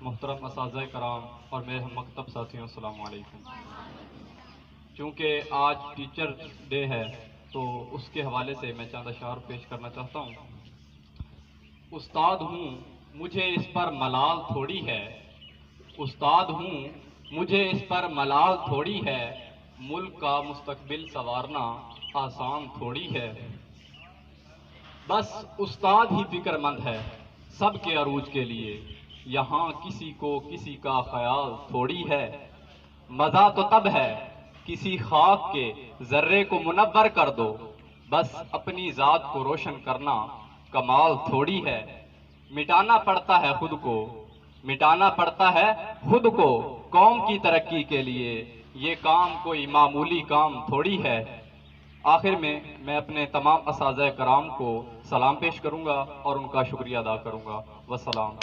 محترم اساتذہ کرام اور میرے ہم مکتب ساتھیوں، السلام علیکم۔ چونکہ آج ٹیچر ڈے ہے تو اس کے حوالے سے میں چند اشعار پیش کرنا چاہتا ہوں۔ استاد ہوں مجھے اس پر ملال تھوڑی ہے، استاد ہوں مجھے اس پر ملال تھوڑی ہے، ملک کا مستقبل سنوارنا آسان تھوڑی ہے۔ بس استاد ہی فکر مند ہے سب کے عروج کے لیے، یہاں کسی کو کسی کا خیال تھوڑی ہے۔ مزہ تو تب ہے کسی خاک کے ذرے کو منور کر دو، بس اپنی ذات کو روشن کرنا کمال تھوڑی ہے۔ مٹانا پڑتا ہے خود کو، مٹانا پڑتا ہے خود کو قوم کی ترقی کے لیے، یہ کام کوئی معمولی کام تھوڑی ہے۔ آخر میں اپنے تمام اساتذہ کرام کو سلام پیش کروں گا اور ان کا شکریہ ادا کروں گا۔ والسلام۔